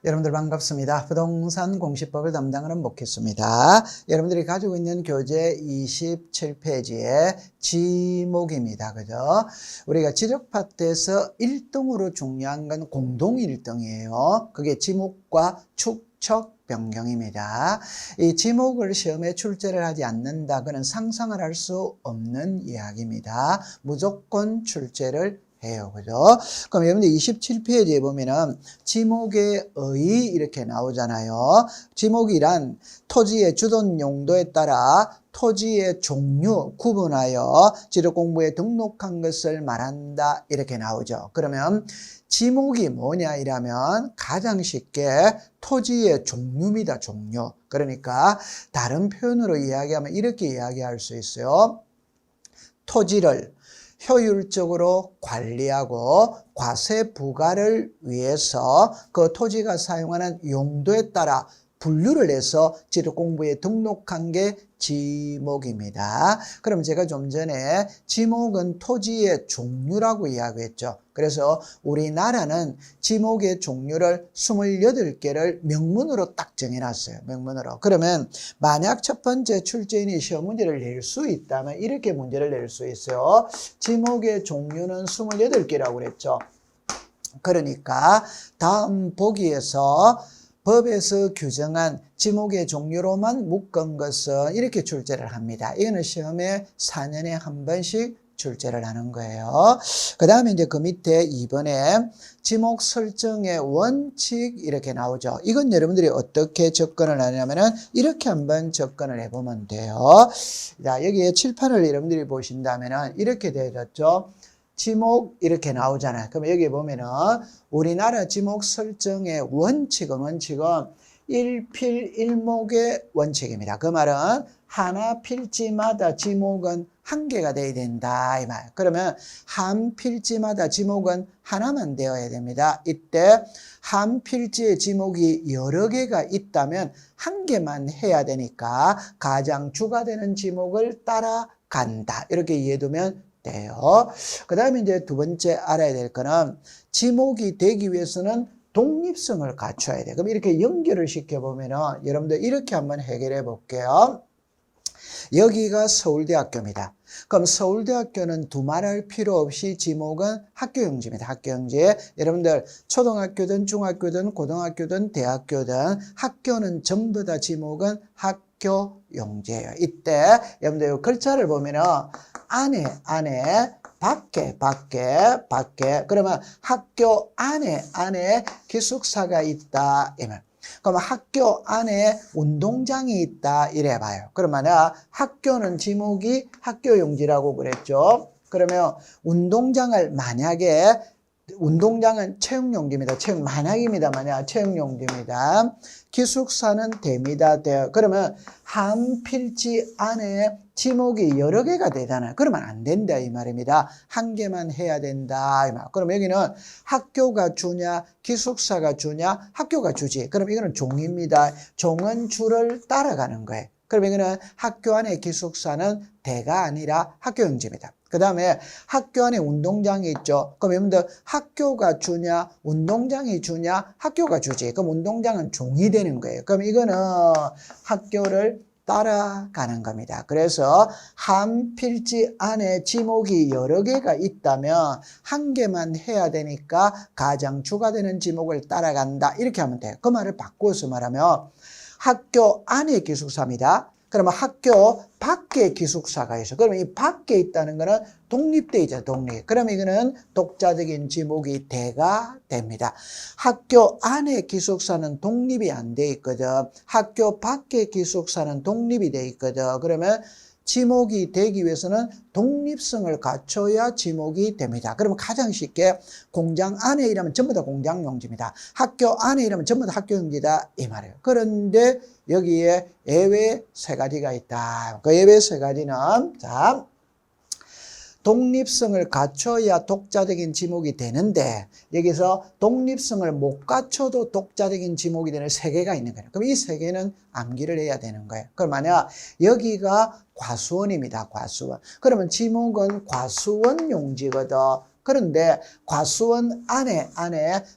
여러분들 반갑습니다. 부동산 공시법을 담당하는 목희수입니다. 여러분들이 가지고 있는 교재 27페이지의 지목입니다. 그죠? 우리가 지적 파트에서 1등으로 중요한 건 공동 1등이에요. 그게 지목과 축척 변경입니다. 이 지목을 시험에 출제를 하지 않는다. 그는 상상을 할 수 없는 이야기입니다. 무조건 출제를 해요. 그죠? 그럼 여러분들 27페이지에 보면은 지목의 의 이렇게 나오잖아요. 지목이란 토지의 주돈 용도에 따라 토지의 종류 구분하여 지적 공부에 등록한 것을 말한다. 이렇게 나오죠. 그러면 지목이 뭐냐 이라면 가장 쉽게 토지의 종류입니다. 종류. 그러니까 다른 표현으로 이야기하면 이렇게 이야기할 수 있어요. 토지를 효율적으로 관리하고 과세 부과를 위해서 그 토지가 사용하는 용도에 따라 분류를 해서 지적 공부에 등록한 게 지목입니다. 그럼 제가 좀 전에 지목은 토지의 종류라고 이야기했죠. 그래서 우리나라는 지목의 종류를 28개를 명문으로 딱 정해놨어요. 명문으로. 그러면 만약 첫 번째 출제인이 시험 문제를 낼 수 있다면 이렇게 문제를 낼 수 있어요. 지목의 종류는 28개라고 그랬죠. 그러니까 다음 보기에서 법에서 규정한 지목의 종류로만 묶은 것은 이렇게 출제를 합니다. 이거는 시험에 4년에 한 번씩 출제를 하는 거예요. 그 다음에 이제 그 밑에 2번에 지목 설정의 원칙 이렇게 나오죠. 이건 여러분들이 어떻게 접근을 하냐면은 이렇게 한번 접근을 해보면 돼요. 자, 여기에 칠판을 여러분들이 보신다면은 이렇게 되어졌죠. 지목 이렇게 나오잖아요. 그럼 여기 보면은 우리나라 지목 설정의 원칙은 일필일목의 원칙입니다. 그 말은 하나 필지마다 지목은 한 개가 돼야 된다 이 말. 그러면 한 필지마다 지목은 하나만 되어야 됩니다. 이때 한 필지의 지목이 여러 개가 있다면 한 개만 해야 되니까 가장 주가 되는 지목을 따라간다. 이렇게 이해해두면 돼요. 그 다음에 이제 두 번째 알아야 될 거는 지목이 되기 위해서는 독립성을 갖춰야 돼. 그럼 이렇게 연결을 시켜보면은 여러분들 이렇게 한번 해결해 볼게요. 여기가 서울대학교입니다. 그럼 서울대학교는 두말할 필요 없이 지목은 학교용지입니다. 학교용지. 여러분들 초등학교든 중학교든 고등학교든 대학교든 학교는 전부 다 지목은 학교용지예요. 이때 여러분들 글자를 보면은 안에 밖에 그러면 학교 안에 기숙사가 있다 이 말. 그러면 학교 안에 운동장이 있다 이래 봐요. 그러면 학교는 지목이 학교용지라고 그랬죠. 그러면 운동장을 만약에 운동장은 체육용지입니다. 만약입니다. 만약 체육용지입니다. 기숙사는 됩니다. 그러면 한 필지 안에 지목이 여러 개가 되잖아요. 그러면 안 된다 이 말입니다. 한 개만 해야 된다 이 말. 그럼 여기는 학교가 주냐 기숙사가 주냐 학교가 주지. 그럼 이거는 종입니다. 종은 주를 따라가는 거예요. 그럼 이거는 학교 안에 기숙사는 대가 아니라 학교용지입니다. 그 다음에 학교 안에 운동장이 있죠. 그럼 여러분들 학교가 주냐 운동장이 주냐 학교가 주지. 그럼 운동장은 종이 되는 거예요. 그럼 이거는 학교를 따라가는 겁니다. 그래서 한 필지 안에 지목이 여러 개가 있다면 한 개만 해야 되니까 가장 주가 되는 지목을 따라간다. 이렇게 하면 돼요. 그 말을 바꾸어서 말하면 학교 안에 기숙사입니다. 그러면 학교 밖에 기숙사가 있어. 그러면 이 밖에 있다는 거는 독립돼 있죠. 독립. 그러면 이거는 독자적인 지목이 대가 됩니다. 학교 안에 기숙사는 독립이 안 돼 있거든. 학교 밖에 기숙사는 독립이 돼 있거든. 그러면 지목이 되기 위해서는 독립성을 갖춰야 지목이 됩니다. 그러면 가장 쉽게 공장 안에 이라면 전부 다 공장용지입니다. 학교 안에 이라면 전부 다 학교용지다 이 말이에요. 그런데 여기에 예외 세 가지가 있다. 그 예외 세 가지는 자 독립성을 갖춰야 독자적인 지목이 되는데 여기서 독립성을 못 갖춰도 독자적인 지목이 되는 세 개가 있는 거예요. 그럼 이 세 개는 암기를 해야 되는 거예요. 그럼 만약 여기가 과수원입니다. 과수원. 그러면 지목은 과수원 용지거든. 그런데 과수원 안에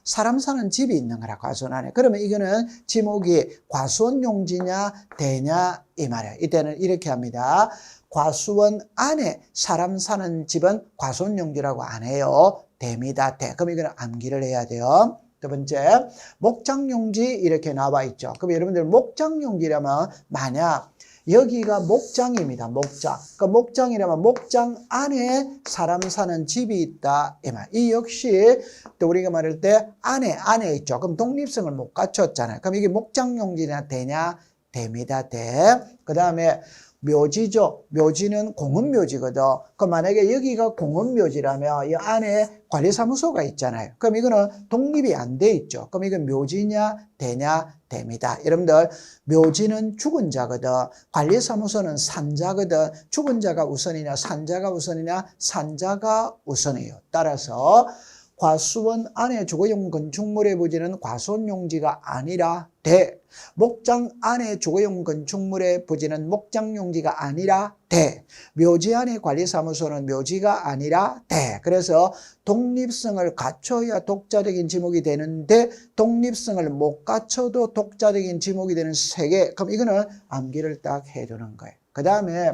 사람 사는 집이 있는 거라, 과수원 안에. 그러면 이거는 지목이 과수원 용지냐 대냐 이 말이에요. 이때는 이렇게 합니다. 과수원 안에 사람 사는 집은 과수원 용지라고 안 해요. 대입니다. 대. 그럼 이거는 암기를 해야 돼요. 두 번째, 목장용지 이렇게 나와 있죠. 그럼 여러분들 목장용지라면 만약 여기가 목장입니다. 목장. 그러니까 목장이라면 목장 안에 사람 사는 집이 있다. 이 역시 또 우리가 말할 때 안에 있죠. 그럼 독립성을 못 갖췄잖아요. 그럼 이게 목장용지냐 대냐? 대입니다. 대. 그 다음에 묘지죠. 묘지는 공원묘지거든. 그럼 만약에 여기가 공원묘지라면 이 안에 관리사무소가 있잖아요. 그럼 이거는 독립이 안 돼 있죠. 그럼 이건 묘지냐 대냐? 대입니다. 여러분들 묘지는 죽은 자거든. 관리사무소는 산자거든. 죽은 자가 우선이냐 산자가 우선이냐? 산자가 우선이에요. 따라서 과수원 안에 주거용 건축물의 부지는 과수원 용지가 아니라 대. 목장 안에 주거용 건축물의 부지는 목장 용지가 아니라 대. 묘지 안에 관리사무소는 묘지가 아니라 대. 그래서 독립성을 갖춰야 독자적인 지목이 되는데 독립성을 못 갖춰도 독자적인 지목이 되는 세 개. 그럼 이거는 암기를 딱 해두는 거예요. 그 다음에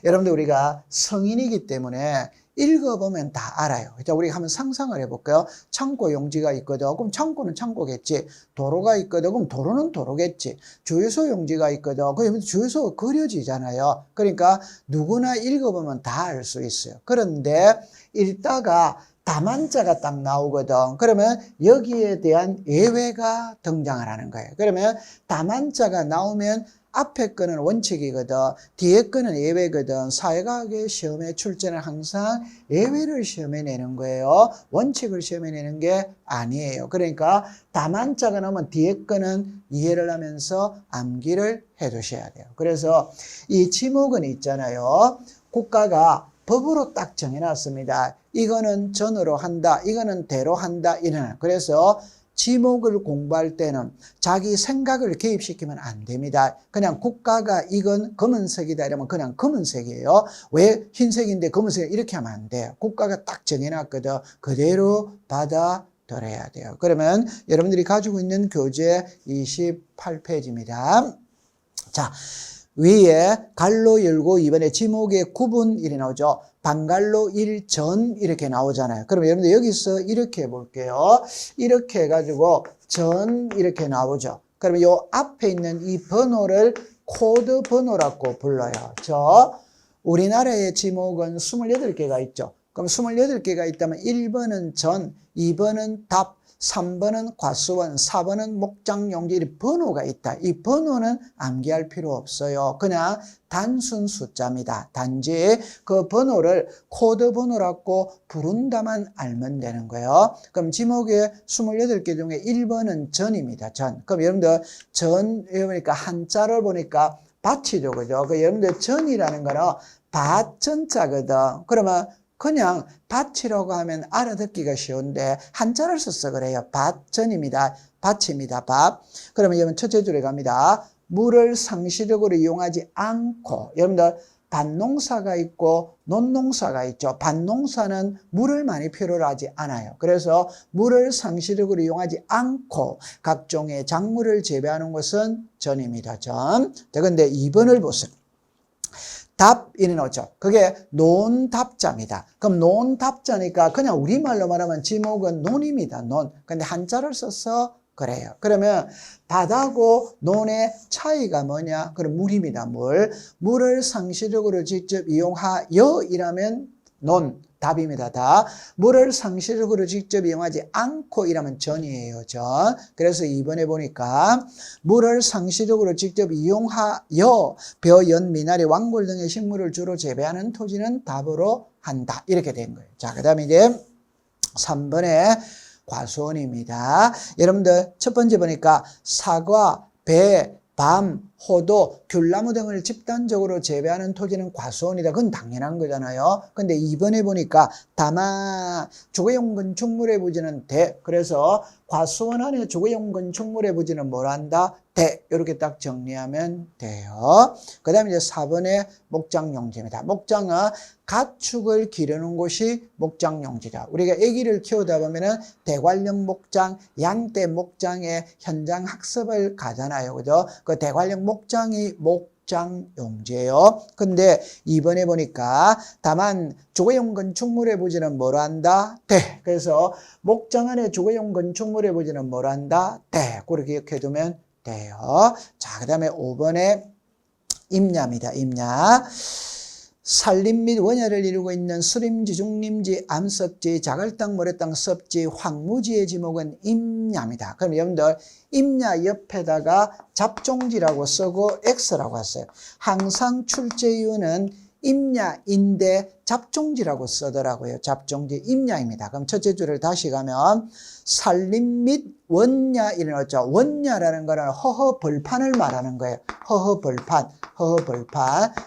여러분들 우리가 성인이기 때문에 읽어보면 다 알아요. 자, 우리가 한번 상상을 해볼까요? 창고 용지가 있거든. 그럼 창고는 창고겠지. 도로가 있거든. 그럼 도로는 도로겠지. 주유소 용지가 있거든. 그럼 주유소가 그려지잖아요. 그러니까 누구나 읽어보면 다 알 수 있어요. 그런데 읽다가 다만자가 딱 나오거든. 그러면 여기에 대한 예외가 등장을 하는 거예요. 그러면 다만자가 나오면 앞에 거는 원칙이거든. 뒤에 거는 예외거든. 사회과학의 시험에 출제는 항상 예외를 시험에 내는 거예요. 원칙을 시험에 내는 게 아니에요. 그러니까 다만자가 나오면 뒤에 거는 이해를 하면서 암기를 해 두셔야 돼요. 그래서 이 지목은 있잖아요. 국가가 법으로 딱 정해놨습니다. 이거는 전으로 한다. 이거는 대로 한다. 이런. 그래서 지목을 공부할 때는 자기 생각을 개입시키면 안 됩니다. 그냥 국가가 이건 검은색이다 이러면 그냥 검은색이에요. 왜 흰색인데 검은색 이렇게 하면 안 돼요. 국가가 딱 정해놨거든. 그대로 받아들여야 돼요. 그러면 여러분들이 가지고 있는 교재 28페이지입니다. 자, 위에 갈로 열고 이번에 지목의 구분 이렇게 나오죠. 반갈로 1전 이렇게 나오잖아요. 그럼 여러분들 여기서 이렇게 해볼게요. 이렇게 해가지고 전 이렇게 나오죠. 그러면 요 앞에 있는 이 번호를 코드 번호라고 불러요. 우리나라의 지목은 28개가 있죠. 그럼 28개가 있다면 1번은 전, 2번은 답, 3번은 과수원, 4번은 목장용지 이런 번호가 있다. 이 번호는 암기할 필요 없어요. 그냥 단순 숫자입니다. 단지 그 번호를 코드 번호라고 부른다만 알면 되는 거예요. 그럼 지목의 28개 중에 1번은 전입니다. 전. 그럼 여러분들 전, 그러니까 한자를 보니까 밭이죠. 그죠? 그 여러분들 전이라는 거는 밭전자거든. 그러면 그냥 밭이라고 하면 알아듣기가 쉬운데 한자를 써서 그래요. 밭전입니다. 밭입니다. 밭. 그러면 여러분 첫째 줄에 갑니다. 물을 상시적으로 이용하지 않고. 여러분들 밭농사가 있고 논농사가 있죠. 밭농사는 물을 많이 필요로 하지 않아요. 그래서 물을 상시적으로 이용하지 않고 각종의 작물을 재배하는 것은 전입니다. 전. 자, 근데 2번을 보세요. 답, 이래 나오죠. 그게 논답자입니다. 그럼 논답자니까 그냥 우리말로 말하면 지목은 논입니다. 논. 근데 한자를 써서 그래요. 그러면 밭하고 논의 차이가 뭐냐? 그럼 물입니다. 물. 물을 상시적으로 직접 이용하여 이라면 논. 답입니다. 답. 물을 상시적으로 직접 이용하지 않고 이라면 전이에요. 전. 그래서 2번에 보니까 물을 상시적으로 직접 이용하여 벼, 연, 미나리, 왕골 등의 식물을 주로 재배하는 토지는 답으로 한다. 이렇게 된 거예요. 자, 그 다음에 이제 3번에 과수원입니다. 여러분들 첫 번째 보니까 사과, 배, 밤, 호도, 귤나무 등을 집단적으로 재배하는 토지는 과수원이다. 그건 당연한 거잖아요. 근데 이번에 보니까 다만 주거용 건축물의 부지는 대. 그래서 과수원 안에 주거용 건축물의 부지는 뭘 한다? 대. 이렇게 딱 정리하면 돼요. 그 다음에 이제 4번에 목장용지입니다. 목장은 가축을 기르는 곳이 목장용지다. 우리가 아기를 키우다 보면은 대관령 목장, 양떼 목장의 현장 학습을 가잖아요. 그죠? 그 대관령 목장이 목장용지예요. 근데 이번에 보니까 다만 주거용 건축물의 부지는 뭘 한다? 대. 그래서 목장 안에 주거용 건축물의 부지는 뭘 한다? 대. 그렇게 기억해두면 돼요. 자, 그 다음에 5번에 임야입니다. 임야. 산림 및 원야를 이루고 있는 수림지, 중림지, 암석지, 자갈땅, 모래땅, 섭지, 황무지의 지목은 임야입니다. 그럼 여러분들 임야 옆에다가 잡종지라고 쓰고 X라고 했어요. 항상 출제 이유는 임야인데 잡종지라고 쓰더라고요. 잡종지 임야입니다. 그럼 첫째 줄을 다시 가면 산림 및 원야 이런 거죠. 원야라는 거는 허허벌판을 말하는 거예요. 허허벌판.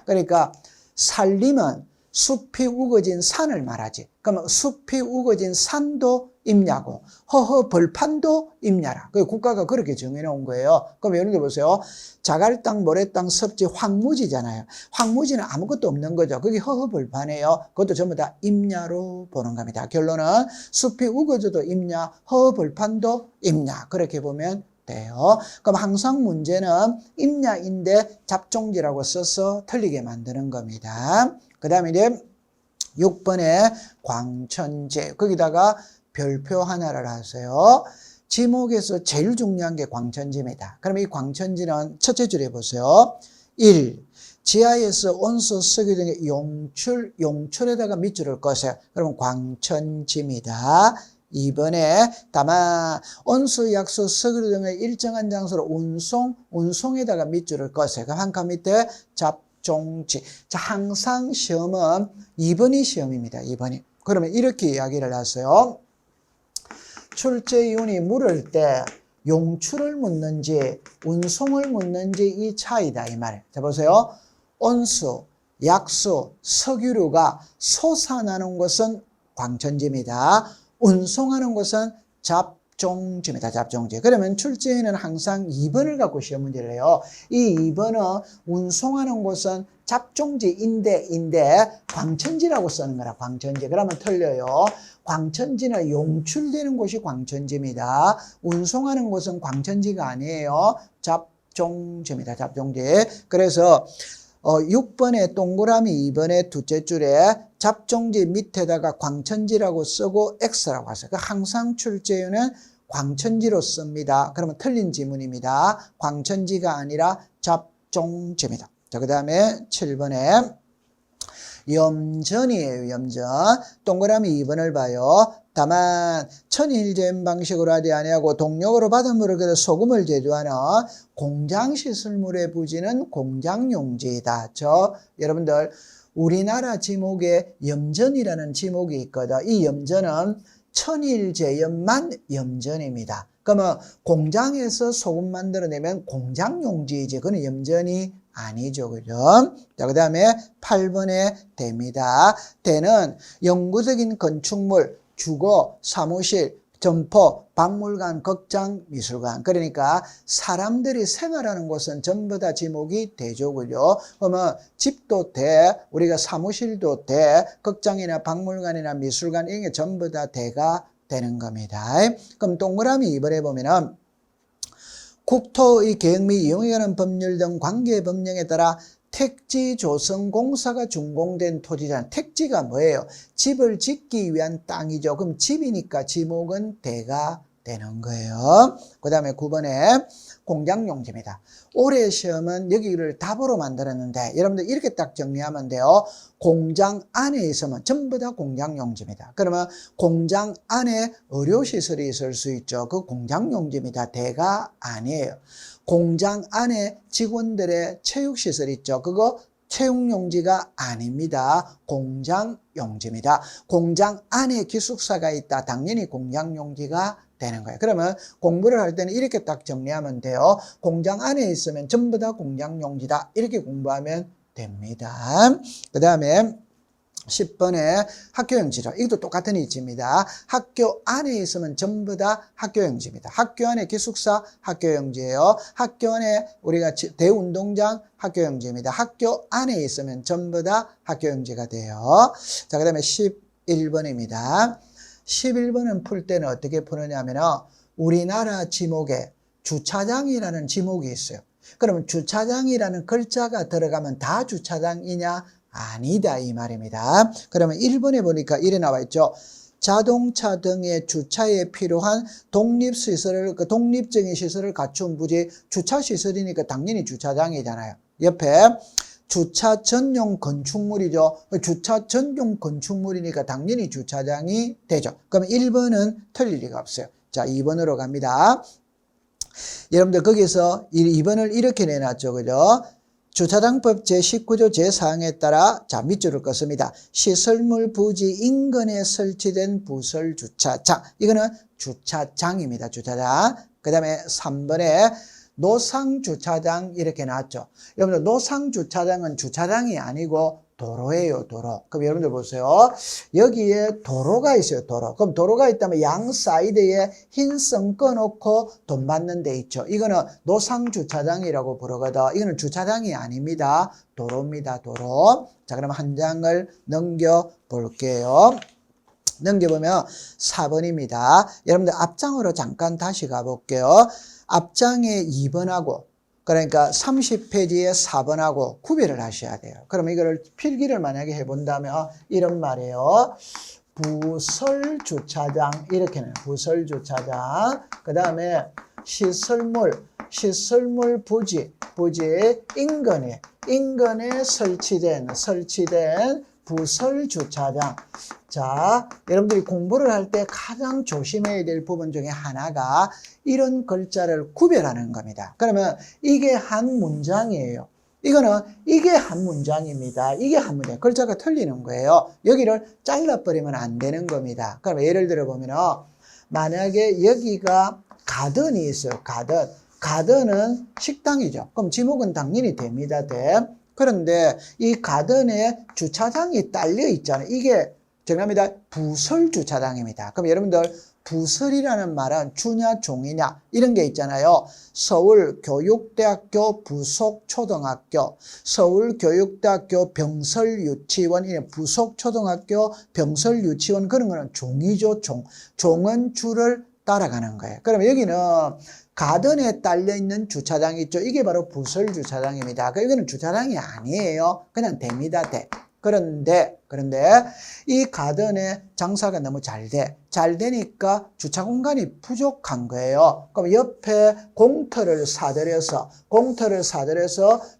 그러니까 산림은 숲이 우거진 산을 말하지. 그러면 숲이 우거진 산도 임야고 허허벌판도 임야라. 국가가 그렇게 정해놓은 거예요. 그럼 예를 들어 보세요. 자갈땅, 모래땅, 섭지, 황무지잖아요. 황무지는 아무것도 없는 거죠. 그게 허허벌판이에요. 그것도 전부 다 임야로 보는 겁니다. 결론은 숲이 우거져도 임야, 허허벌판도 임야. 그렇게 보면 돼요. 그럼 항상 문제는 임야인데 잡종지라고 써서 틀리게 만드는 겁니다. 그 다음에 이제 6번에 광천지. 거기다가 별표 하나를 하세요. 지목에서 제일 중요한 게 광천지입니다. 그럼 이 광천지는 첫째 줄에 보세요. 1. 지하에서 온수, 석유 등의 용출에다가 밑줄을 꺼세요. 그러면 광천지입니다. 2번에 다만 온수, 약수, 석유 등의 일정한 장소로 운송에다가 밑줄을 꺼세요. 그럼 한 칸 밑에 잡종지. 자, 항상 시험은 2번이 시험입니다. 2번이. 그러면 이렇게 이야기를 하세요. 출제위원이 물을 때 용출을 묻는지 운송을 묻는지 이 차이다 이 말. 자 보세요. 온수, 약수, 석유류가 솟아나는 곳은 광천지입니다. 운송하는 곳은 잡종지입니다. 잡종지. 그러면 출제에는 항상 2번을 갖고 시험 문제를 해요. 이 2번은 운송하는 곳은 잡종지인데 광천지라고 쓰는 거라. 광천지. 그러면 틀려요. 광천지는 용출되는 곳이 광천지입니다. 운송하는 곳은 광천지가 아니에요. 잡종지입니다. 잡종지. 그래서 6번에 동그라미 2번에 둘째 줄에 잡종지 밑에다가 광천지라고 쓰고 X라고 하세요. 항상 출제유는 광천지로 씁니다. 그러면 틀린 지문입니다. 광천지가 아니라 잡종지입니다. 자, 그 다음에 7번에 염전이에요. 염전. 동그라미 2번을 봐요. 다만 천일제임 방식으로 하지 아니하고 동력으로 바닷물을 그려 소금을 제조하는 공장시설물의 부지는 공장용지이다. 여러분들 우리나라 지목에 염전이라는 지목이 있거든. 이 염전은 천일제염만 염전입니다. 그러면 공장에서 소금 만들어내면 공장용지이지. 그건 염전이 아니죠. 그죠? 자, 그 다음에 8번에 대입니다. 대는 영구적인 건축물, 주거, 사무실, 점포, 박물관, 극장, 미술관. 그러니까 사람들이 생활하는 곳은 전부 다 지목이 대죠. 그죠? 그러면 집도 대, 우리가 사무실도 대, 극장이나 박물관이나 미술관 이게 전부 다 대가 되는 겁니다. 그럼 동그라미 2번에 보면은 국토의 계획 및 이용에 관한 법률 등 관계 법령에 따라 택지 조성 공사가 준공된 토지잖아요. 택지가 뭐예요? 집을 짓기 위한 땅이죠. 그럼 집이니까 지목은 대가 되는 거예요. 그 다음에 9번에 공장용지입니다. 올해 시험은 여기를 답으로 만들었는데 여러분들 이렇게 딱 정리하면 돼요. 공장 안에 있으면 전부 다 공장용지입니다. 그러면 공장 안에 의료시설이 있을 수 있죠. 그 공장용지입니다. 대가 아니에요. 공장 안에 직원들의 체육시설 있죠. 그거 채용용지가 아닙니다. 공장용지입니다. 공장 안에 기숙사가 있다. 당연히 공장용지가 되는 거예요. 그러면 공부를 할 때는 이렇게 딱 정리하면 돼요. 공장 안에 있으면 전부 다 공장 용지다. 이렇게 공부하면 됩니다. 그 다음에 10번에 학교용지죠. 이것도 똑같은 이치입니다. 학교 안에 있으면 전부 다 학교용지입니다. 학교 안에 기숙사 학교용지예요. 학교 안에 우리가 대운동장 학교용지입니다. 학교 안에 있으면 전부 다 학교용지가 돼요. 자, 그 다음에 11번입니다. 11번은 풀 때는 어떻게 푸느냐면 우리나라 지목에 주차장이라는 지목이 있어요. 그러면 주차장이라는 글자가 들어가면 다 주차장이냐? 아니다 이 말입니다. 그러면 1번에 보니까 이래 나와 있죠. 자동차 등의 주차에 필요한 독립시설을, 독립적인 시설을 갖춘 부지, 주차시설이니까 당연히 주차장이잖아요. 옆에 주차 전용 건축물이죠. 주차 전용 건축물이니까 당연히 주차장이 되죠. 그럼 1번은 틀릴 리가 없어요. 자, 2번으로 갑니다. 여러분들 거기서 2번을 이렇게 내놨죠. 그죠? 주차장법 제19조 제4항에 따라 자 밑줄을 긋습니다. 시설물 부지 인근에 설치된 부설 주차장. 이거는 주차장입니다. 주차장. 그 다음에 3번에 노상주차장 이렇게 나왔죠. 여러분들 노상주차장은 주차장이 아니고 도로예요. 도로. 그럼 여러분들 보세요. 여기에 도로가 있어요. 도로. 그럼 도로가 있다면 양 사이드에 흰 선 꺼놓고 돈 받는 데 있죠. 이거는 노상주차장이라고 부르거든. 이거는 주차장이 아닙니다. 도로입니다. 도로. 자, 그럼 한 장을 넘겨 볼게요. 넘겨보면 4번입니다. 여러분들 앞장으로 잠깐 다시 가볼게요. 앞장에 2번하고 그러니까 30페이지에 4번하고 구별을 하셔야 돼요. 그럼 이거를 필기를 만약에 해본다면 이런 말이에요. 부설주차장 이렇게는 부설주차장. 그 다음에 시설물 부지 인근에 설치된 부설주차장. 자, 여러분들이 공부를 할 때 가장 조심해야 될 부분 중에 하나가 이런 글자를 구별하는 겁니다. 그러면 이게 한 문장이에요. 이게 한 문장입니다. 이게 한 문장. 글자가 틀리는 거예요. 여기를 잘라버리면 안 되는 겁니다. 그럼 예를 들어 보면 만약에 여기가 가든이 있어요. 가든은 식당이죠. 그럼 지목은 당연히 됩니다. 그런데 이 가든에 주차장이 딸려 있잖아요. 이게 정답입니다. 부설주차장입니다. 그럼 여러분들 부설이라는 말은 주냐 종이냐 이런 게 있잖아요. 서울교육대학교 부속초등학교, 서울교육대학교 병설유치원, 부속초등학교 병설유치원 그런 거는 종이죠. 종은 줄을 따라가는 거예요. 그러면 여기는 가든에 딸려있는 주차장이 있죠. 이게 바로 부설주차장입니다. 이거는 주차장이 아니에요. 그냥 됩니다. 그런데 이 가든에 장사가 너무 잘 되니까 주차 공간이 부족한 거예요. 그럼 옆에 공터를 사들여서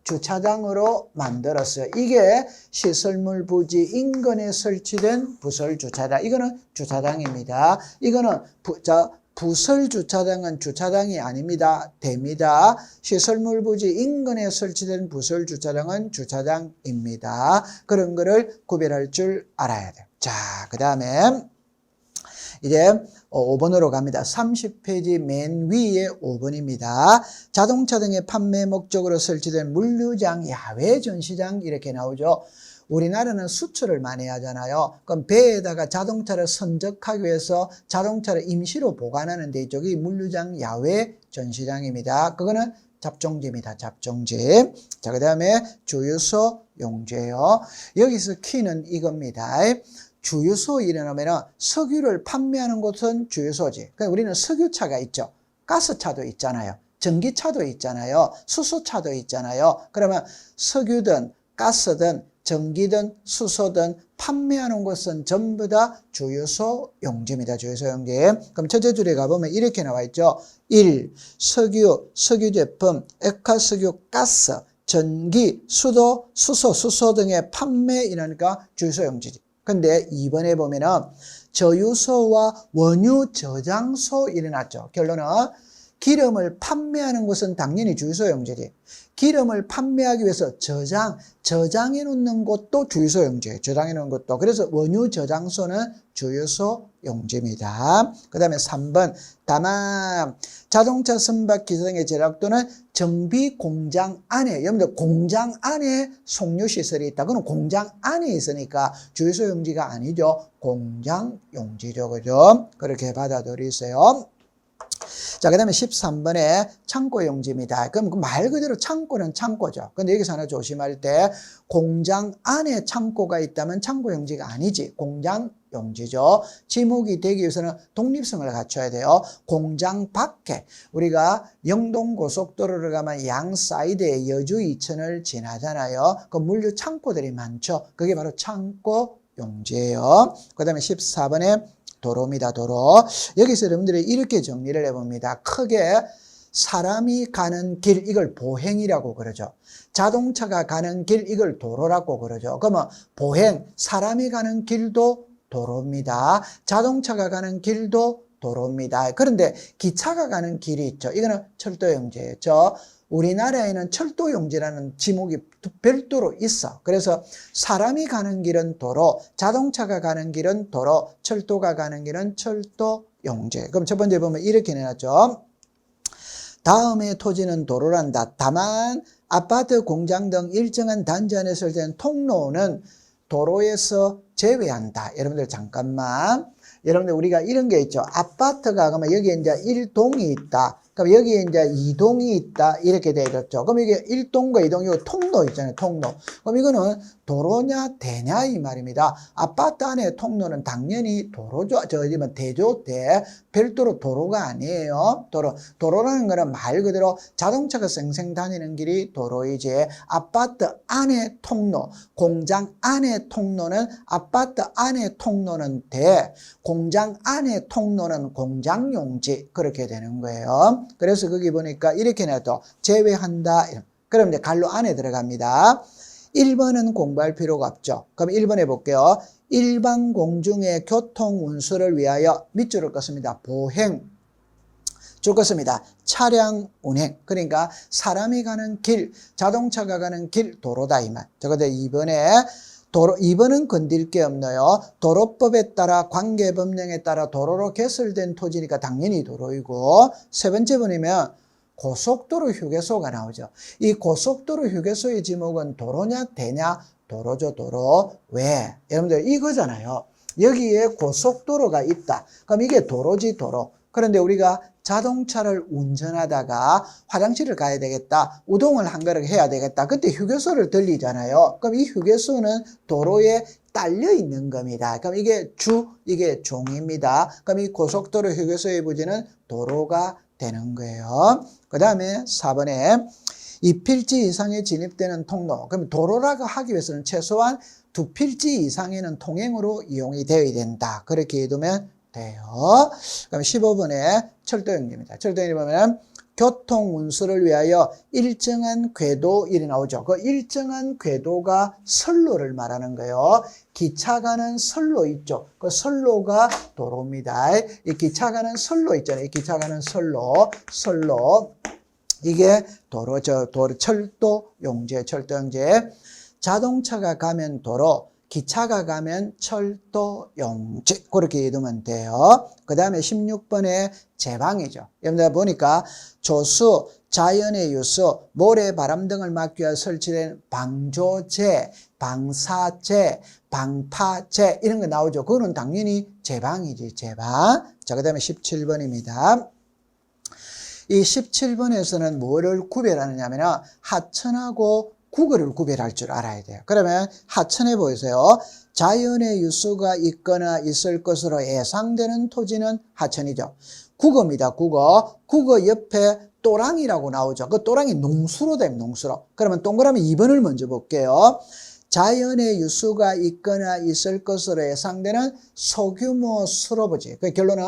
주차장으로 만들었어요. 이게 시설물 부지 인근에 설치된 부설 주차장. 이거는 주차장입니다. 이거는 부설 주차장은 주차장이 아닙니다. 됩니다. 시설물 부지 인근에 설치된 부설 주차장은 주차장입니다. 그런 거를 구별할 줄 알아야 돼요. 자, 그 다음에 이제 5번으로 갑니다. 30페이지 맨 위에 5번입니다. 자동차 등의 판매 목적으로 설치된 물류장, 야외 전시장 이렇게 나오죠. 우리나라는 수출을 많이 하잖아요. 그럼 배에다가 자동차를 선적하기 위해서 자동차를 임시로 보관하는 데 이쪽이 물류장 야외 전시장입니다. 그거는 잡종지입니다. 잡종지. 자, 그 다음에 주유소 용지예요. 여기서 키는 이겁니다. 주유소 이러면 석유를 판매하는 곳은 주유소지. 그러니까 우리는 석유차가 있죠. 가스차도 있잖아요. 전기차도 있잖아요. 수소차도 있잖아요. 그러면 석유든 가스든 전기든 수소든 판매하는 곳은 전부 다 주유소 용지입니다. 주유소 용지. 그럼 첫째 줄에 가보면 이렇게 나와 있죠. 1. 석유, 석유 제품, 액화석유, 가스, 전기, 수도, 수소 등의 판매 이러니까 주유소 용지지. 근데 2번에 보면은 저유소와 원유 저장소 이래 놨죠. 결론은 기름을 판매하는 곳은 당연히 주유소 용지지. 기름을 판매하기 위해서 저장해 놓는 곳도 주유소 용지예요. 저장해 놓는 곳도. 그래서 원유 저장소는 주유소 용지입니다. 그 다음에 3번. 다만 자동차 선박 기성의 제작도는 정비 공장 안에, 여러분들 공장 안에 송유 시설이 있다. 그건 공장 안에 있으니까 주유소 용지가 아니죠. 공장 용지죠. 그죠? 그렇게 받아들이세요. 자, 그 다음에 13번에 창고 용지입니다. 그럼 말 그대로 창고는 창고죠. 근데 여기서 하나 조심할 때 공장 안에 창고가 있다면 창고 용지가 아니지. 공장 용지죠. 지목이 되기 위해서는 독립성을 갖춰야 돼요. 공장 밖에 우리가 영동고속도로를 가면 양 사이드에 여주 이천을 지나잖아요. 그 물류 창고들이 많죠. 그게 바로 창고 용지예요. 그 다음에 14번에 도로입니다. 도로. 여기서 여러분들이 이렇게 정리를 해봅니다. 크게 사람이 가는 길, 이걸 보행이라고 그러죠. 자동차가 가는 길, 이걸 도로라고 그러죠. 그러면 보행, 사람이 가는 길도 도로입니다. 자동차가 가는 길도 도로입니다. 그런데 기차가 가는 길이 있죠. 이거는 철도용지예요. 우리나라에는 철도용지라는 지목이 별도로 있어. 그래서 사람이 가는 길은 도로, 자동차가 가는 길은 도로, 철도가 가는 길은 철도용지. 그럼 첫 번째 보면 이렇게 내놨죠. 다음의 토지는 도로란다. 다만 아파트, 공장 등 일정한 단지 안에 설치된 통로는 도로에서 제외한다. 여러분들 잠깐만. 여러분들 우리가 이런 게 있죠. 아파트가 그러면 여기에 이제 1동이 있다. 그럼 여기에 이제 2동이 있다. 이렇게 되겠죠. 그럼 이게 1동과 2동이고 통로 있잖아요. 통로. 그럼 이거는 도로냐 대냐 이 말입니다. 아파트 안에 통로는 당연히 도로죠. 대조대. 별도로 도로가 아니에요. 도로라는 거는 말 그대로 자동차가 쌩쌩 다니는 길이 도로이지. 아파트 안에 통로, 공장 안에 통로는 아파트 안에 통로는 대, 공장 안에 통로는 공장용지. 그렇게 되는 거예요. 그래서 거기 보니까 이렇게 내도 제외한다. 그럼 이제 갈로 안에 들어갑니다. 1번은 공부할 필요가 없죠. 그럼 1번 해볼게요. 일반 공중의 교통 운수를 위하여 밑줄을 긋습니다. 보행. 줄 긋습니다. 차량 운행. 그러니까 사람이 가는 길, 자동차가 가는 길, 도로다 이 말. 자, 근데 2번에 도로, 2번은 건들 게 없네요. 도로법에 따라 관계법령에 따라 도로로 개설된 토지니까 당연히 도로이고, 세 번째 번이면 고속도로 휴게소가 나오죠. 이 고속도로 휴게소의 지목은 도로냐 대냐? 도로죠. 도로. 왜? 여러분들 이거잖아요. 여기에 고속도로가 있다. 그럼 이게 도로지 도로. 그런데 우리가 자동차를 운전하다가 화장실을 가야 되겠다. 우동을 한 그릇 해야 되겠다. 그때 휴게소를 들리잖아요. 그럼 이 휴게소는 도로에 딸려 있는 겁니다. 그럼 이게 이게 종입니다. 그럼 이 고속도로 휴게소의 부지는 도로가 되는 거예요. 그 다음에 4번에 2필지 이상에 진입되는 통로. 그럼 도로라고 하기 위해서는 최소한 2필지 이상에는 통행으로 이용이 되어야 된다. 그렇게 해두면 돼요. 그럼 15번에 철도용지입니다. 철도용지 보면 교통 운수를 위하여 일정한 궤도 일이 나오죠. 그 일정한 궤도가 선로를 말하는 거예요. 기차 가는 선로 있죠. 그 선로가 도로입니다. 이 기차 가는 선로 있잖아요. 이 기차 가는 선로. 이게 도로죠. 철도용지, 철도용지. 자동차가 가면 도로, 기차가 가면 철도용지. 그렇게 이해두면 돼요. 그 다음에 16번에 제방이죠. 여러분들 보니까 조수, 자연의 유수, 모래, 바람 등을 막기 위해 설치된 방조제, 방사제, 방파제 이런 거 나오죠. 그거는 당연히 제방이지. 제방. 자, 그 다음에 17번입니다. 이 17번에서는 뭐를 구별하느냐면 하천하고 국어를 구별할 줄 알아야 돼요. 그러면 하천에 보이세요. 자연의 유수가 있거나 있을 것으로 예상되는 토지는 하천이죠. 국어입니다. 국어. 국어 옆에 또랑이라고 나오죠. 그 또랑이 농수로 됩니다. 농수로. 그러면 동그라미 2번을 먼저 볼게요. 자연의 유수가 있거나 있을 것으로 예상되는 소규모 수로부지. 그 결론은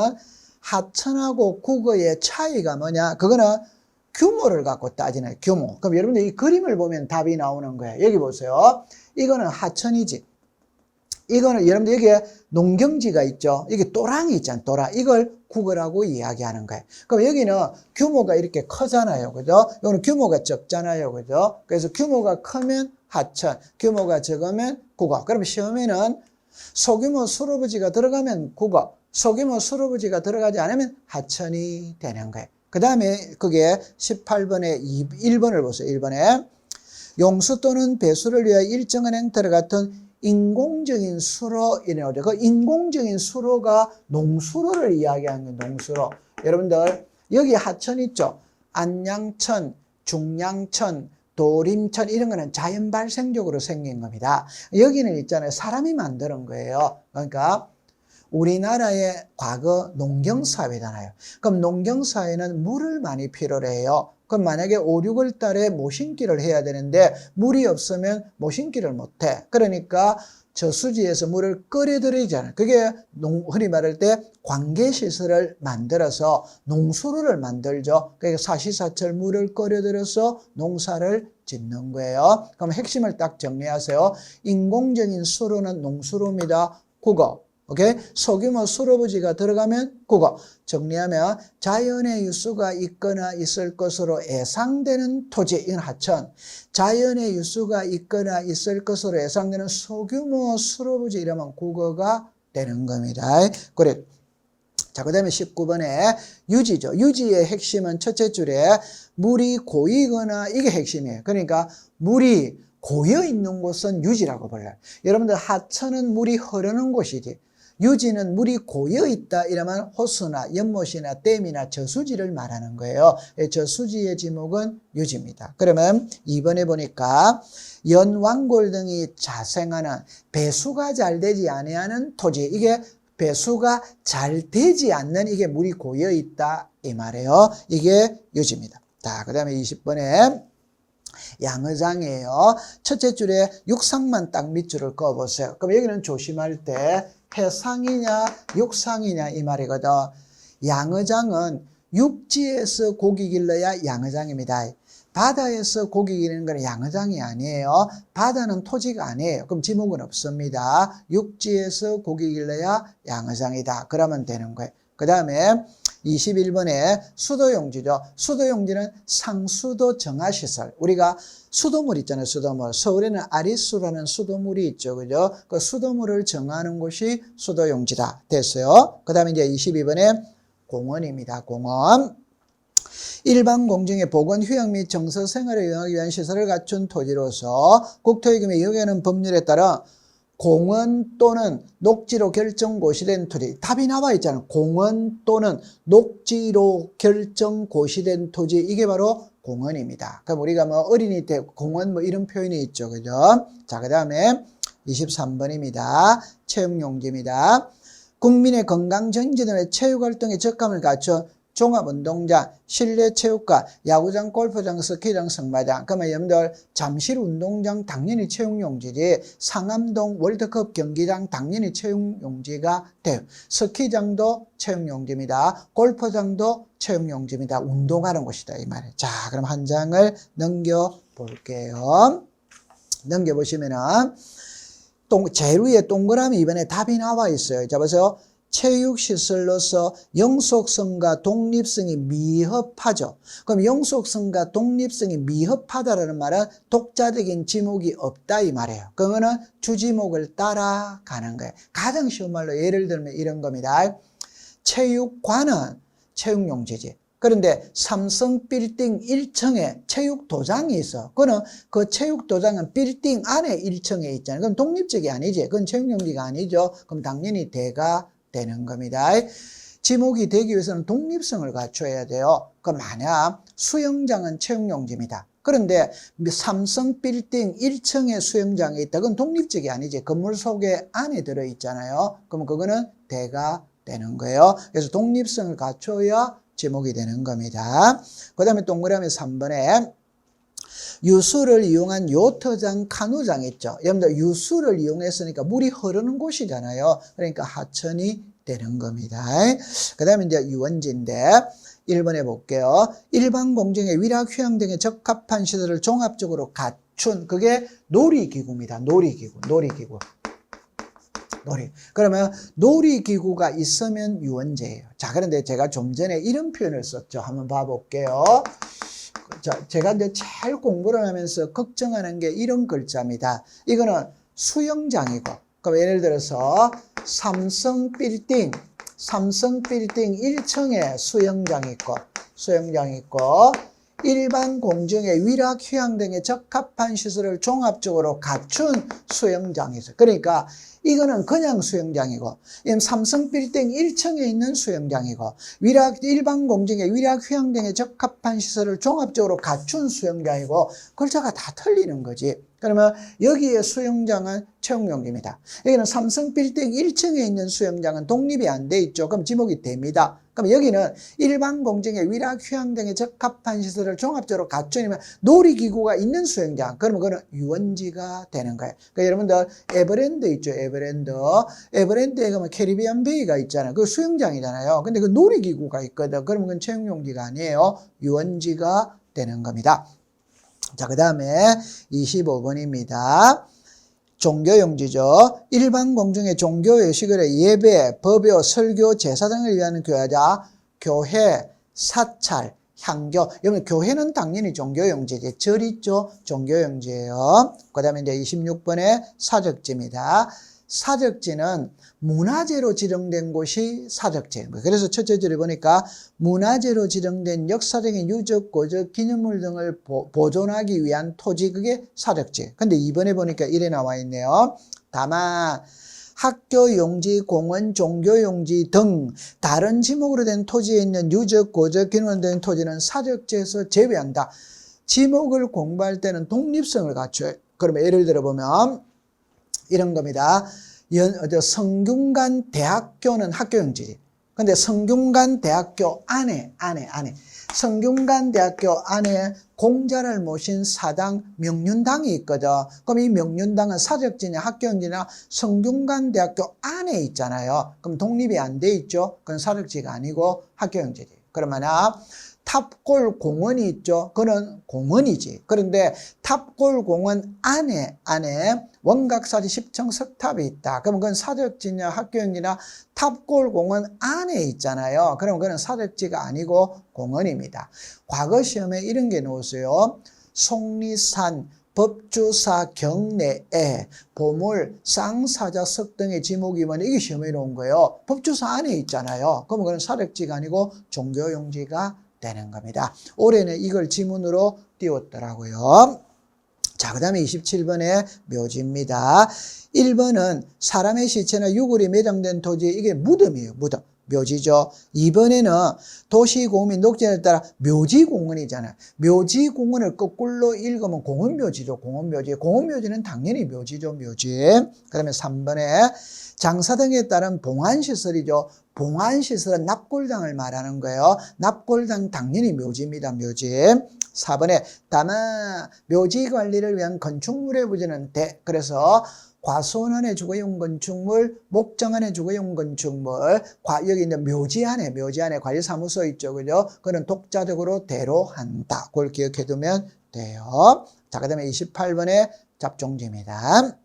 하천하고 국어의 차이가 뭐냐? 그거는 규모를 갖고 따지는 규모. 그럼 여러분들 이 그림을 보면 답이 나오는 거예요. 여기 보세요. 이거는 하천이지. 이거는 여러분들 여기에 농경지가 있죠. 여기 또랑이 있잖아요. 또랑. 이걸 국어라고 이야기하는 거예요. 그럼 여기는 규모가 이렇게 크잖아요. 그죠? 이거는 규모가 적잖아요. 그죠? 그래서 규모가 크면 하천, 규모가 적으면 국어. 그럼 시험에는 소규모 수로부지가 들어가면 국어, 소규모 수로부지가 들어가지 않으면 하천이 되는 거예요. 그 다음에 그게 18번에 1번을 보세요. 1번에 용수 또는 배수를 위하여 일정한 행태를 같은 인공적인 수로 이래오죠. 그 인공적인 수로가 농수로를 이야기하는 거예요. 농수로. 여러분들 여기 하천 있죠. 안양천, 중량천, 도림천 이런 거는 자연 발생적으로 생긴 겁니다. 여기는 있잖아요. 사람이 만드는 거예요. 그러니까 우리나라의 과거 농경사회잖아요. 그럼 농경사회는 물을 많이 필요로 해요. 그럼 만약에 5, 6월 달에 모신기를 해야 되는데 물이 없으면 모신기를 못해. 그러니까 저수지에서 물을 끓여들이잖아요. 그게 흔히 말할 때 관계시설을 만들어서 농수로를 만들죠. 그러니까 사시사철 물을 끓여들여서 농사를 짓는 거예요. 그럼 핵심을 딱 정리하세요. 인공적인 수로는 농수로입니다. 국어. 오케이? 소규모 수로부지가 들어가면 국어. 정리하면 자연의 유수가 있거나 있을 것으로 예상되는 토지, 이건 하천. 자연의 유수가 있거나 있을 것으로 예상되는 소규모 수로부지 이러면 국어가 되는 겁니다. 그래. 자, 그 다음에 19번에 유지죠. 유지의 핵심은 첫째 줄에 물이 고이거나 이게 핵심이에요. 그러니까 물이 고여 있는 곳은 유지라고 불러요. 여러분들 하천은 물이 흐르는 곳이지. 유지는 물이 고여 있다 이러면 호수나 연못이나 댐이나 저수지를 말하는 거예요. 저수지의 지목은 유지입니다. 그러면 2번에 보니까 연왕골 등이 자생하는 배수가 잘 되지 아니하는 토지, 이게 배수가 잘 되지 않는 이게 물이 고여 있다 이 말이에요. 이게 유지입니다. 자, 그 다음에 20번에 양어장이에요. 첫째 줄에 육상만 딱 밑줄을 그어보세요. 그럼 여기는 조심할 때 해상이냐 육상이냐 이 말이거든. 양어장은 육지에서 고기 길러야 양어장입니다. 바다에서 고기 기르는 건 양어장이 아니에요. 바다는 토지가 아니에요. 그럼 지목은 없습니다. 육지에서 고기 길러야 양어장이다. 그러면 되는 거예요. 그 다음에 21번에 수도용지죠. 수도용지는 상수도 정화시설. 우리가 수도물 있잖아요. 수도물. 서울에는 아리수라는 수도물이 있죠. 그죠? 그 수도물을 정하는 곳이 수도용지다. 됐어요. 그 다음에 이제 22번에 공원입니다. 공원. 일반 공중의 보건, 휴양 및 정서 생활을 이용하기 위한 시설을 갖춘 토지로서 국토의 규모에 의하는 법률에 따라 공원 또는 녹지로 결정 고시된 토지. 답이 나와 있잖아요. 공원 또는 녹지로 결정 고시된 토지. 이게 바로 공원입니다. 그럼 우리가 뭐 어린이 때 공원 뭐 이런 표현이 있죠. 그죠? 자, 그 다음에 23번입니다. 체육용지입니다. 국민의 건강 정진을 위해 체육활동에 적합을 갖춰 종합운동장, 실내체육관, 야구장, 골프장, 스키장, 승마장. 그러면 여러분들 잠실운동장 당연히 체육용지지, 상암동 월드컵 경기장 당연히 체육용지가 돼요. 스키장도 체육용지입니다. 골프장도 체육용지입니다. 운동하는 곳이다 이 말이에요. 자, 그럼 한 장을 넘겨볼게요. 넘겨보시면은 제일 위에 동그라미 이번에 답이 나와 있어요. 자, 보세요. 체육시설로서 영속성과 독립성이 미흡하죠. 그럼 영속성과 독립성이 미흡하다라는 말은 독자적인 지목이 없다 이 말이에요. 그거는 주지목을 따라가는 거예요. 가장 쉬운 말로 예를 들면 이런 겁니다. 체육관은 체육용지지. 그런데 삼성 빌딩 1층에 체육도장이 있어. 그거는 그 체육도장은 빌딩 안에 1층에 있잖아요. 그건 독립적이 아니지. 그건 체육용지가 아니죠. 그럼 당연히 대가 되는 겁니다. 지목이 되기 위해서는 독립성을 갖춰야 돼요. 그럼 만약 수영장은 체육용지입니다. 그런데 삼성 빌딩 1층에 수영장이 있다. 그건 독립적이 아니지. 건물 속에 안에 들어있잖아요. 그럼 그거는 대가 되는 거예요. 그래서 독립성을 갖춰야 지목이 되는 겁니다. 그 다음에 동그라미 3번에 유수를 이용한 요트장, 카누장 있죠. 여러분들 유수를 이용했으니까 물이 흐르는 곳이잖아요. 그러니까 하천이 되는 겁니다. 그 다음에 이제 유원지인데 1번에 볼게요. 일반 공정의 위락, 휴양 등에 적합한 시설을 종합적으로 갖춘 그게 놀이기구입니다. 놀이기구. 놀이. 그러면 놀이기구가 있으면 유원제예요. 자, 그런데 제가 좀 전에 이런 표현을 썼죠. 한번 봐볼게요. 자, 제가 이제 제일 공부를 하면서 걱정하는 게 이런 글자입니다. 이거는 수영장이고, 그럼 예를 들어서 삼성 빌딩 1층에 수영장 있고, 일반 공중의 위락, 휴양 등에 적합한 시설을 종합적으로 갖춘 수영장이 있어요. 그러니까 이거는 그냥 수영장이고, 이건 삼성 빌딩 1층에 있는 수영장이고, 일반 공중의 위락, 휴양 등에 적합한 시설을 종합적으로 갖춘 수영장이고, 글자가 다 틀리는 거지. 그러면 여기에 수영장은 채용용지입니다. 여기는 삼성 빌딩 1층에 있는 수영장은 독립이 안 돼 있죠. 그럼 지목이 됩니다. 그럼 여기는 일반 공중의 위락, 휴양 등에 적합한 시설을 종합적으로 갖추면 놀이기구가 있는 수영장. 그러면 그거는 유원지가 되는 거예요. 그러니까 여러분들 에버랜드 있죠. 에버랜드에 가면 캐리비안 베이가 있잖아요. 그 수영장이잖아요. 근데 그 놀이기구가 있거든. 그러면 그건 채용용지가 아니에요. 유원지가 되는 겁니다. 자, 그 다음에 25번입니다. 종교용지죠. 일반 공중의 종교의식을 예배, 법요, 설교, 제사 등을 위한 교회자, 교회, 사찰, 향교. 여러분, 교회는 당연히 종교용지지. 절 있죠? 종교용지예요. 그 다음에 이제 26번에 사적지입니다. 사적지는 문화재로 지정된 곳이 사적지인 거예요. 그래서 첫째 줄에 보니까 문화재로 지정된 역사적인 유적, 고적, 기념물 등을 보존하기 위한 토지, 그게 사적지. 근데 이번에 보니까 이래 나와 있네요. 다만 학교 용지, 공원, 종교 용지 등 다른 지목으로 된 토지에 있는 유적, 고적, 기념물 등 토지는 사적지에서 제외한다. 지목을 공부할 때는 독립성을 갖춰요. 그러면 예를 들어 보면 이런 겁니다. 성균관 대학교는 학교용지지. 근데 성균관 대학교 안에 성균관 대학교 안에 공자를 모신 사당 명륜당이 있거든. 그럼 이 명륜당은 사적지냐 학교용지냐 성균관 대학교 안에 있잖아요. 그럼 독립이 안 돼 있죠. 그건 사적지가 아니고 학교용지지. 그러면 탑골 공원이 있죠. 그건 공원이지. 그런데 탑골 공원 안에 원각사지 10층 석탑이 있다. 그러면 그건 사적지냐 학교용지냐 탑골 공원 안에 있잖아요. 그러면 그건 사적지가 아니고 공원입니다. 과거 시험에 이런 게 나왔어요. 속리산 법주사 경내에 보물, 쌍사자석 등의 지목이 뭐냐 이게 시험에 나온 거예요. 법주사 안에 있잖아요. 그러면 그건 사적지가 아니고 종교용지가 되는 겁니다. 올해는 이걸 지문으로 띄웠더라고요. 자, 그 다음에 27번에 묘지입니다. 1번은 사람의 시체나 유골이 매장된 토지, 이게 무덤이에요. 무덤. 묘지죠. 2번에는 도시공원 및 녹지에 따라 묘지공원이잖아요. 묘지공원을 거꾸로 읽으면 공원묘지죠. 공원묘지. 공원묘지는 당연히 묘지죠. 묘지. 그 다음에 3번에 장사 등에 따른 봉안시설이죠. 봉안시설은 납골당을 말하는 거예요. 납골당 당연히 묘지입니다. 묘지. 4번에 다만 묘지 관리를 위한 건축물의 부지는 그래서 과수원안에 주거용 건축물, 목장안에 주거용 건축물, 여기 있는 묘지 안에 관리사무소 있죠. 그죠? 그건 독자적으로 대로한다. 그걸 기억해 두면 돼요. 자, 그 다음에 28번에 잡종지입니다.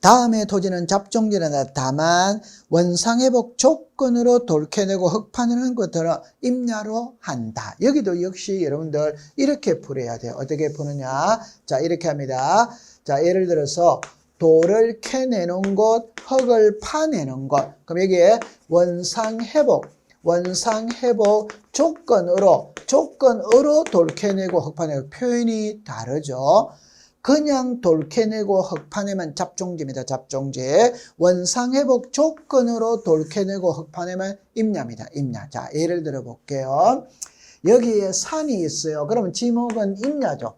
다음의 토지는 잡종지는 다만 원상회복 조건으로 돌캐내고 흙파내는 것들은 임야로 한다. 여기도 역시 여러분들 이렇게 풀어야 돼요. 어떻게 푸느냐? 자, 이렇게 합니다. 자, 예를 들어서 돌을 캐내는 곳, 흙을 파내는 곳. 그럼 여기에 원상회복 조건으로 돌 캐내고 흙 파내고 표현이 다르죠. 그냥 돌 캐내고 흙 파내면 잡종지입니다. 잡종지. 원상회복 조건으로 돌 캐내고 흙 파내면 임야입니다. 임야. 자, 예를 들어 볼게요. 여기에 산이 있어요. 그러면 지목은 임야죠.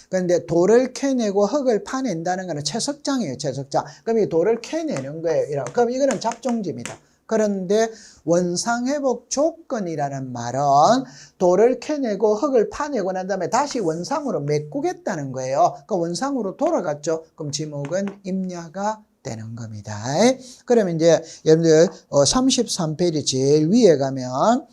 그런데 돌을 캐내고 흙을 파낸다는 것은 채석장이에요. 채석장. 그럼 이 돌을 캐내는 거예요. 그럼 이거는 잡종지입니다. 그런데 원상회복 조건이라는 말은 돌을 캐내고 흙을 파내고 난 다음에 다시 원상으로 메꾸겠다는 거예요. 그러니까 원상으로 돌아갔죠. 그럼 지목은 임야가 되는 겁니다. 그러면 이제 여러분들 33페이지 제일 위에 가면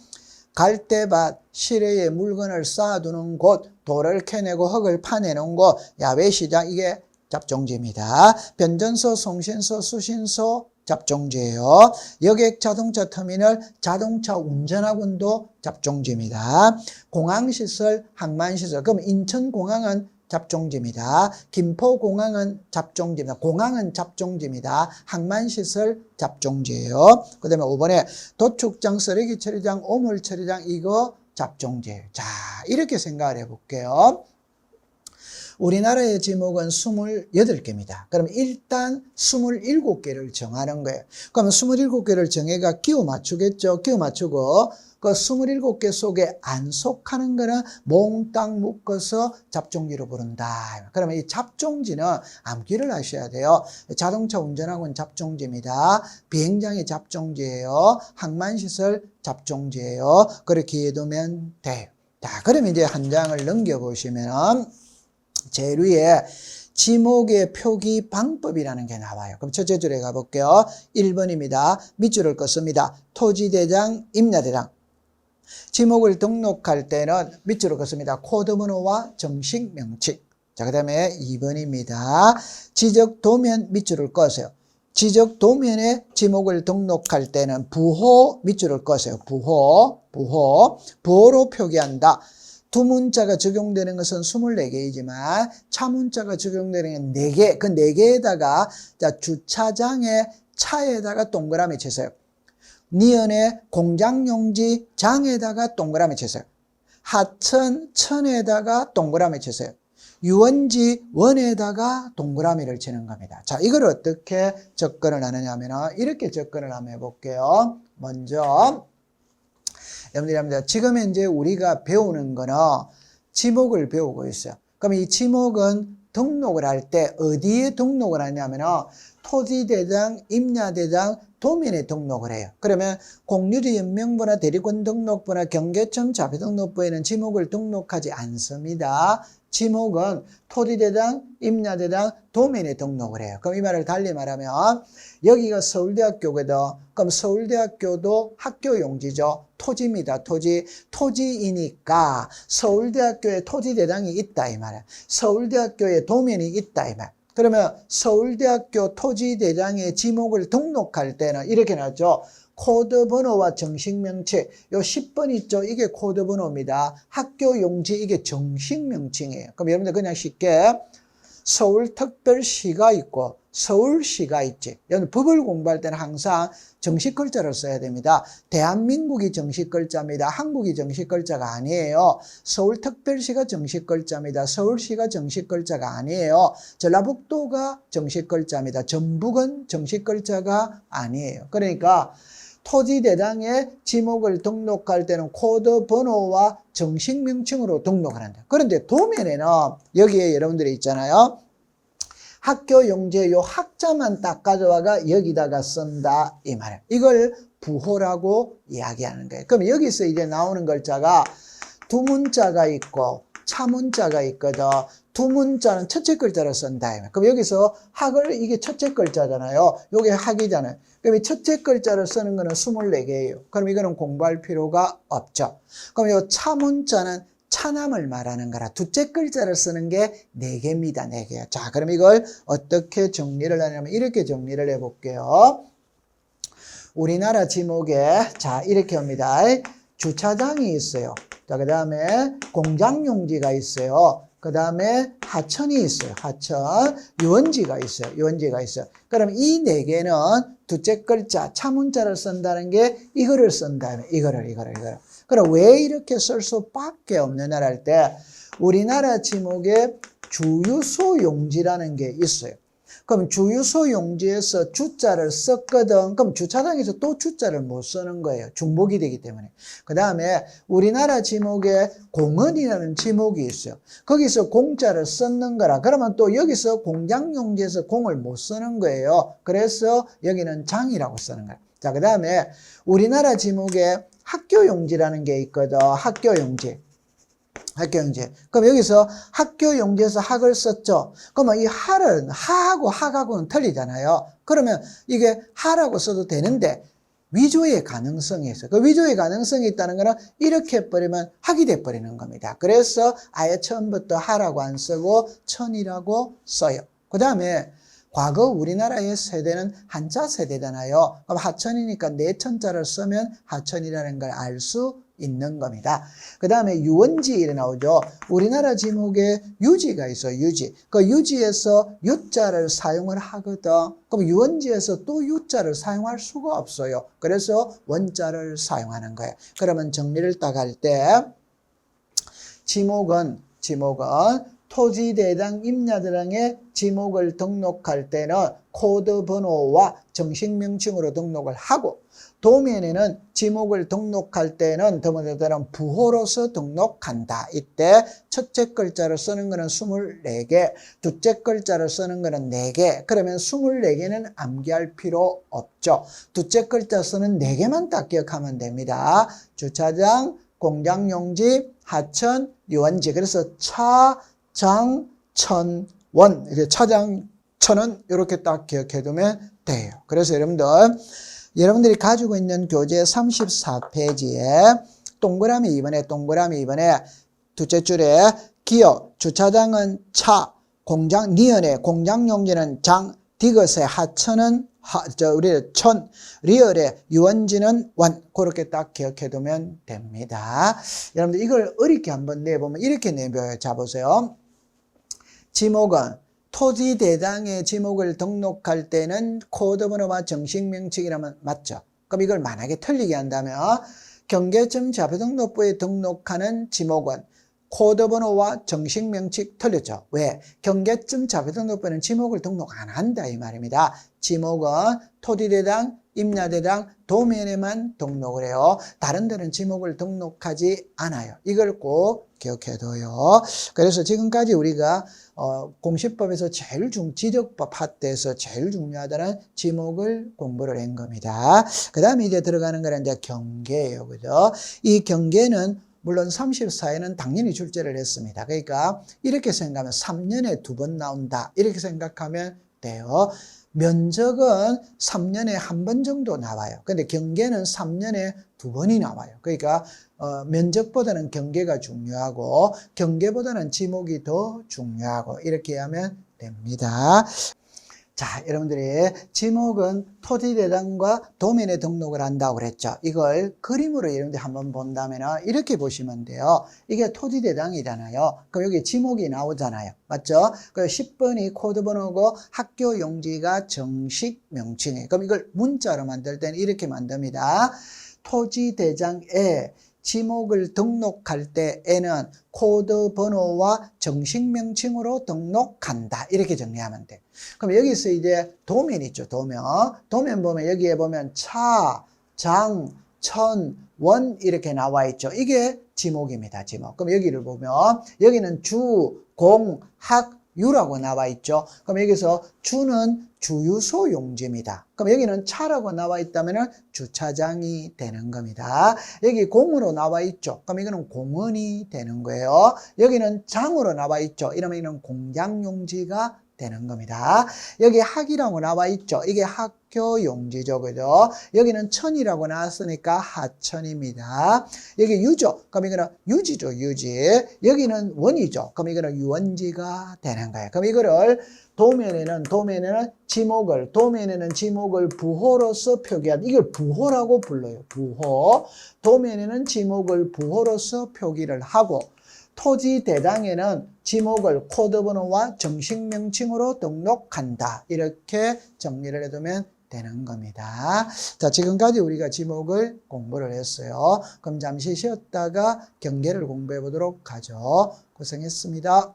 갈대밭, 시래에 물건을 쌓아두는 곳, 돌을 캐내고 흙을 파내는 곳, 야외시장, 이게 잡종지입니다. 변전소, 송신소, 수신소 잡종지예요. 여객 자동차 터미널, 자동차 운전학원도 잡종지입니다. 공항시설, 항만시설. 그럼 인천공항은 잡종지입니다. 김포공항은 잡종지입니다. 공항은 잡종지입니다. 항만시설 잡종지예요. 그 다음에 5번에 도축장, 쓰레기 처리장, 오물 처리장 이거 잡종지예요. 자, 이렇게 생각을 해볼게요. 우리나라의 지목은 28개입니다. 그럼 일단 27개를 정하는 거예요. 그러면 27개를 정해가 끼워 맞추겠죠. 끼워 맞추고 그 27개 속에 안 속하는 거는 몽땅 묶어서 잡종지로 부른다. 그러면 이 잡종지는 암기를 하셔야 돼요. 자동차 운전학원 잡종지입니다. 비행장이 잡종지예요. 항만시설 잡종지예요. 그렇게 해두면 돼요. 자, 그러면 이제 한 장을 넘겨보시면 제일 위에 지목의 표기 방법이라는 게 나와요. 그럼 첫째 줄에 가볼게요. 1번입니다. 밑줄을 긋습니다. 토지대장, 임야대장. 지목을 등록할 때는 밑줄을 긋습니다. 코드번호와 정식 명칭. 자, 그 다음에 2번입니다. 지적도면 밑줄을 꺼세요. 지적도면에 지목을 등록할 때는 부호 밑줄을 꺼세요. 부호로 표기한다. 두 문자가 적용되는 것은 24개이지만 차문자가 적용되는 건 4개. 그 4개에다가 자, 주차장에 차에다가 동그라미 치세요. 니은에 공장용지 장에다가 동그라미 치세요. 하천 천에다가 동그라미 치세요. 유원지 원에다가 동그라미를 치는 겁니다. 자, 이걸 어떻게 접근을 하느냐 하면 이렇게 접근을 한번 해볼게요. 먼저 여러분들이 합니다. 지금 현재 우리가 배우는 거는 지목을 배우고 있어요. 그럼 이 지목은 등록을 할 때 어디에 등록을 하냐면 토지대장, 임야대장, 도면에 등록을 해요. 그러면 공유지 연명부나 대리권 등록부나 경계청 자폐등록부에는 지목을 등록하지 않습니다. 지목은 토지대장, 임야대장, 도면에 등록을 해요. 그럼 이 말을 달리 말하면 여기가 서울대학교거든. 그럼 서울대학교도 학교용지죠. 토지입니다. 토지이니까 서울대학교에 토지대장이 있다 이 말이야. 서울대학교에 도면이 있다 이 말. 그러면 서울대학교 토지대장의 지목을 등록할 때는 이렇게 나왔죠. 코드번호와 정식명칭. 요 10번 있죠. 이게 코드번호입니다. 학교용지 이게 정식명칭이에요. 그럼 여러분들 그냥 쉽게 서울특별시가 있고 서울시가 있지. 여러분 법을 공부할 때는 항상 정식 글자를 써야 됩니다. 대한민국이 정식 글자입니다. 한국이 정식 글자가 아니에요. 서울특별시가 정식 글자입니다. 서울시가 정식 글자가 아니에요. 전라북도가 정식 글자입니다. 전북은 정식 글자가 아니에요. 그러니까 토지대장에 지목을 등록할 때는 코드 번호와 정식 명칭으로 등록을 한다. 그런데 도면에는 여기에 여러분들이 있잖아요. 학교 용지에 요 학자만 딱 가져와가 여기다가 쓴다 이 말이에요. 이걸 부호라고 이야기하는 거예요. 그럼 여기서 이제 나오는 글자가 두 문자가 있고 차문자가 있거든. 두 문자는 첫째 글자를 쓴다. 그럼 여기서 학을 이게 첫째 글자잖아요. 요게 학이잖아요. 그럼 이 첫째 글자를 쓰는 거는 24개예요. 그럼 이거는 공부할 필요가 없죠. 그럼 요 차문자는 차남을 말하는 거라 둘째 글자를 쓰는 게 4개입니다. 4개요. 자, 그럼 이걸 어떻게 정리를 하냐면 이렇게 정리를 해볼게요. 우리나라 지목에 자 이렇게 합니다. 주차장이 있어요. 자, 그 다음에 공장용지가 있어요. 그 다음에 하천이 있어요. 하천. 유원지가 있어요. 유원지가 있어요. 그럼 이 4개는 둘째 글자, 차문자를 쓴다는 게 이거를 쓴다면 이거를. 그럼 왜 이렇게 쓸 수밖에 없느냐 할 때 우리나라 지목에 주유소 용지라는 게 있어요. 그럼 주유소 용지에서 주자를 썼거든. 그럼 주차장에서 또 주자를 못 쓰는 거예요. 중복이 되기 때문에. 그 다음에 우리나라 지목에 공원이라는 지목이 있어요. 거기서 공자를 썼는 거라. 그러면 또 여기서 공장 용지에서 공을 못 쓰는 거예요. 그래서 여기는 장이라고 쓰는 거예요. 자, 그 다음에 우리나라 지목에 학교용지라는 게 있거든. 학교용지. 그럼 여기서 학교용지에서 학을 썼죠. 그러면 이 할은 하하고 학하고는 틀리잖아요. 그러면 이게 하라고 써도 되는데 위조의 가능성이 있어요. 그 위조의 가능성이 있다는 거는 이렇게 해버리면 학이 돼버리는 겁니다. 그래서 아예 처음부터 하라고 안 쓰고 천이라고 써요. 그 다음에 과거 우리나라의 세대는 한자 세대잖아요. 그럼 하천이니까 내천자를 쓰면 하천이라는 걸 알 수 있는 겁니다. 그 다음에 유원지 이래 나오죠. 우리나라 지목에 유지가 있어요. 유지. 그 유지에서 유자를 사용을 하거든. 그럼 유원지에서 또 유자를 사용할 수가 없어요. 그래서 원자를 사용하는 거예요. 그러면 정리를 딱 할 때 지목은 토지대장 임야대장에 지목을 등록할 때는 코드 번호와 정식 명칭으로 등록을 하고, 도면에는 지목을 등록할 때는 더문다는 부호로서 등록한다. 이때 첫째 글자를 쓰는 거는 24개, 둘째 글자를 쓰는 거는 4개. 그러면 24개는 암기할 필요 없죠. 둘째 글자 쓰는 4개만 딱 기억하면 됩니다. 주차장, 공장용지, 하천, 유원지. 그래서 차, 장, 천, 원. 이렇게 차장, 천은 이렇게 딱 기억해두면 돼요. 그래서 여러분들이 가지고 있는 교재 34페이지에 동그라미 2번에 둘째 줄에 기억, 주차장은 차, 공장, 니은에 공장용지는 장, 디귿의 하천은 우리 천, 리을의 유원지는 원. 그렇게 딱 기억해두면 됩니다. 여러분들 이걸 어렵게 한번 내보면 이렇게 내봐요. 자, 보세요. 지목은 토지대장의 지목을 등록할 때는 코드번호와 정식명칭이라면 맞죠? 그럼 이걸 만약에 틀리게 한다면 경계점 자료등록부에 등록하는 지목은 코드번호와 정식명칭 틀렸죠? 왜? 경계점 자료등록부에는 지목을 등록 안 한다 이 말입니다. 지목은 토지대장, 임야대장, 도면에만 등록을 해요. 다른 데는 지목을 등록하지 않아요. 이걸 꼭 기억해둬요. 그래서 지금까지 우리가 공시법에서 지적법 파트에서 제일 중요하다는 지목을 공부를 한 겁니다. 그 다음에 이제 들어가는 거는 이제 경계예요. 그죠? 이 경계는 물론 34에는 당연히 출제를 했습니다. 그러니까 이렇게 생각하면 3년에 2번 나온다. 이렇게 생각하면 돼요. 면적은 3년에 1번 정도 나와요. 근데 경계는 3년에 2번이 나와요. 그러니까 면적보다는 경계가 중요하고 경계보다는 지목이 더 중요하고 이렇게 하면 됩니다. 자, 여러분들이 지목은 토지대장과 도면에 등록을 한다고 그랬죠. 이걸 그림으로 여러분들이 한번 본다면 이렇게 보시면 돼요. 이게 토지대장이잖아요. 그럼 여기 지목이 나오잖아요. 맞죠? 그 10번이 코드번호고 학교 용지가 정식 명칭이에요. 그럼 이걸 문자로 만들 때는 이렇게 만듭니다. 토지대장에 지목을 등록할 때에는 코드 번호와 정식 명칭으로 등록한다. 이렇게 정리하면 돼. 그럼 여기서 이제 도면 있죠. 도면 보면 여기에 보면 차, 장, 천, 원 이렇게 나와 있죠. 이게 지목입니다. 지목. 그럼 여기를 보면 여기는 주, 공, 학, 유라고 나와 있죠. 그럼 여기서 주는 주유소 용지입니다. 그럼 여기는 차라고 나와 있다면 주차장이 되는 겁니다. 여기 공으로 나와 있죠. 그럼 이거는 공원이 되는 거예요. 여기는 장으로 나와 있죠. 이러면 이는 공장 용지가 되는 겁니다. 여기 학이라고 나와 있죠. 이게 학교 용지죠. 그죠? 여기는 천이라고 나왔으니까 하천입니다. 여기 유죠. 그럼 이거는 유지죠. 유지. 여기는 원이죠. 그럼 이거는 유원지가 되는 거예요. 그럼 이거를 도면에는 지목을 부호로서 표기한, 이걸 부호라고 불러요. 부호. 도면에는 지목을 부호로서 표기를 하고, 토지 대장에는 지목을 코드번호와 정식 명칭으로 등록한다. 이렇게 정리를 해두면 되는 겁니다. 자, 지금까지 우리가 지목을 공부를 했어요. 그럼 잠시 쉬었다가 경계를 공부해 보도록 하죠. 고생했습니다.